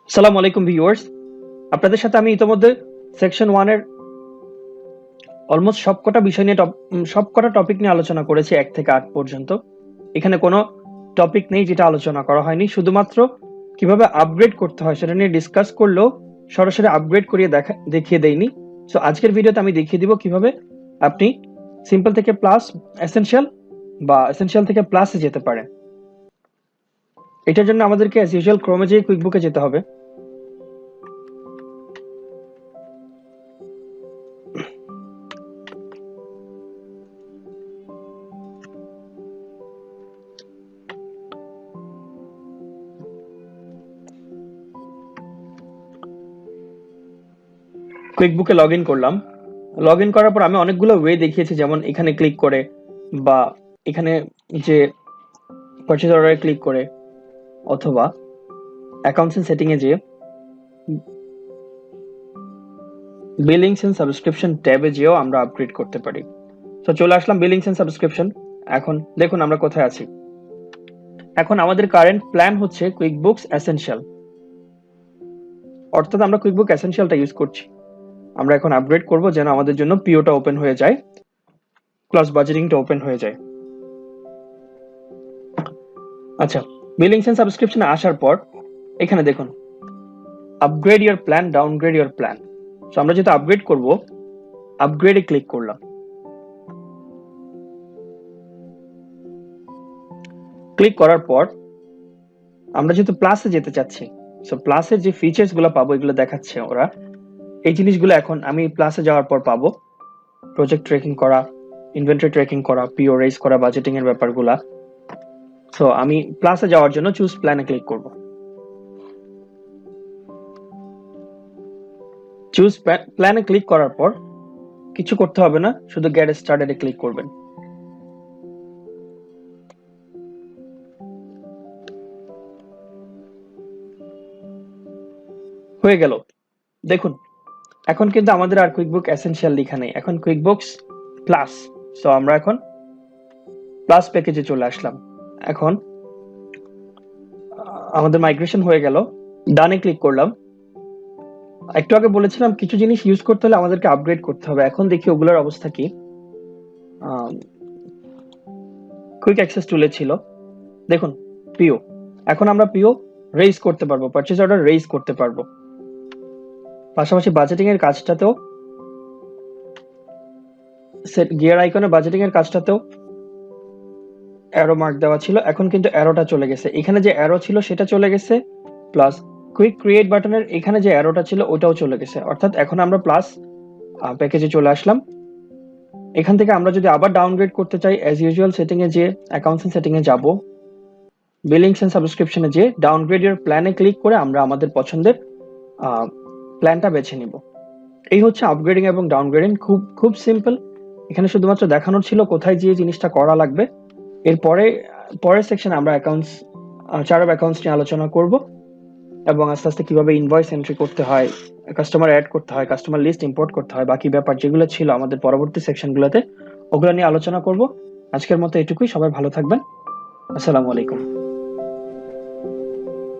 আসসালামু আলাইকুম ভিউয়ার্স, আপনাদের সাথে আমি ইতোমধ্যে সেকশন 1 এর অলমোস্ট সবকটা টপিক নিয়ে আলোচনা করেছি 1 থেকে 8 পর্যন্ত। এখানে কোনো টপিক নেই যেটা আলোচনা করা হয়নি, শুধুমাত্র কিভাবে আপগ্রেড করতে হয় সেটা নিয়ে ডিসকাস করলেও সরাসরি আপগ্রেড করিয়ে দেখিয়ে দেইনি। সো আজকের ভিডিওতে আমি দেখিয়ে দিব কিভাবে আপনি সিম্পল থেকে প্লাস এসেনশিয়াল বা এসেনশিয়াল থেকে প্লাসে যেতে পারেন। এটার জন্য আমাদেরকে অ্যাজ ইউজুয়াল ক্রোমে যেয়ে কুইকবুকে যেতে হবে। কুইকবুকে লগ ইন করলাম। লগ ইন করার পর আমি অনেকগুলো ওয়ে দেখিয়েছি, যেমন এখানে ক্লিক করে বা এখানে যে পারচেজ অর্ডারে ক্লিক করে অথবা অ্যাকাউন্টস এন্ড সেটিং এ যেয়ে বিলিংস এন্ড সাবস্ক্রিপশন ট্যাবে যেও আমরা আপগ্রেড করতে পারি। তো চলে আসলাম বিলিংস এন্ড সাবস্ক্রিপশন। এখন দেখুন আমরা কোথায় আছি। এখন আমাদের কারেন্ট প্ল্যান হচ্ছে কুইকবুকস এসেনশিয়াল, অর্থাৎ আমরা কুইকবুক এসেনশিয়ালটা ইউজ করছি। আমরা এখন আপগ্রেড করব যেন আমাদের জন্য পিওটা ওপেন হয়ে যায়, প্লাস বাজেটিংটা ওপেন হয়ে যায়। আচ্ছা, বিলিংস এন্ড সাবস্ক্রিপশনে আসার পর এখানে দেখুন upgrade your plan, downgrade your plan. So আমরা যেহেতু আপগ্রেড করব, আপগ্রেডে ক্লিক করলাম। ক্লিক করার পর আমরা যেহেতু প্লাসে যেতে চাচ্ছি, সো প্লাসের যে ফিচার্স গুলো পাবো এগুলো দেখাচ্ছে ওরা। এই জিনিসগুলো এখন আমি প্লাসে যাওয়ার পর পাবো। প্রজেক্ট ট্র্যাকিং করা, ইনভেন্টরি ট্র্যাকিং করা, পিও রেজ করা, বাজেটিং এর ব্যাপারগুলা। সো আমি প্লাসে যাওয়ার জন্য চুজ প্ল্যানে ক্লিক করব। চুজ প্ল্যানে ক্লিক করার পর কিছু করতে হবে না, শুধু গেট স্টার্টেডে ক্লিক করবেন। হয়ে গেল। দেখুন এখন কিন্তু আমাদের আর কুইকবুক এসেনশিয়াল লেখা নেই, এখন কুইকবুকস প্লাস। সো আমরা এখন প্লাস প্যাকেজে চলে আসলাম। এখন আমাদের মাইগ্রেশন হয়ে গেল, ডানে ক্লিক করলাম। একটু আগে বলেছিলাম কিছু জিনিস ইউজ করতে হলে আমাদেরকে আপগ্রেড করতে হবে। এখন দেখি ওগুলোর অবস্থা কি। কুইক অ্যাক্সেস টুলে ছিল, দেখুন পিও। এখন আমরা পিও রেইজ করতে পারবো, পারচেজ অর্ডার রেইজ করতে পারবো। পাশাপাশি বাজেটিং এর কাজটাতেও সেট গিয়ার আইকনে বাজেটিং এর কাজটাতেও অ্যারো মার্ক দেওয়া ছিল, এখন কিন্তু অ্যারোটা চলে গেছে। এখানে যে অ্যারো ছিল সেটা চলে গেছে, প্লাস কুইক ক্রিয়েট বাটনের এখানে যে অ্যারোটা ছিল ওটাও চলে গেছে। অর্থাৎ এখন আমরা প্লাস প্যাকেজে চলে আসলাম। এখান থেকে আমরা যদি আবার ডাউনগ্রেড করতে চাই, অ্যাজ ইউজুয়াল সেটিং এ যে অ্যাকাউন্টস এন্ড সেটিং এ যাব, বিলিংস এন্ড সাবস্ক্রিপশনে যে ডাউনগ্রেড ইওর প্ল্যানে ক্লিক করে আমরা আমাদের পছন্দের প্ল্যানটা বেছে নিব। এই হচ্ছে আপগ্রেডিং এবং ডাউনগ্রেডিং, খুব খুব সিম্পল। এখানে শুধুমাত্র দেখানোর ছিল কোথায় গিয়ে জিনিসটা করা লাগবে। এরপরে পরের সেকশনে আমরা চার্ট অফ অ্যাকাউন্টস নিয়ে আলোচনা করব এবং আস্তে আস্তে কিভাবে ইনভয়েস এন্ট্রি করতে হয়, কাস্টমার অ্যাড করতে হয়, কাস্টমার লিস্ট ইম্পোর্ট করতে হয়, বাকি ব্যাপার যেগুলো ছিল আমাদের পরবর্তী সেকশনগুলোতে ওগুলো নিয়ে আলোচনা করব। আজকের মতো এটুকুই। সবাই ভালো থাকবেন। আসসালামু আলাইকুম।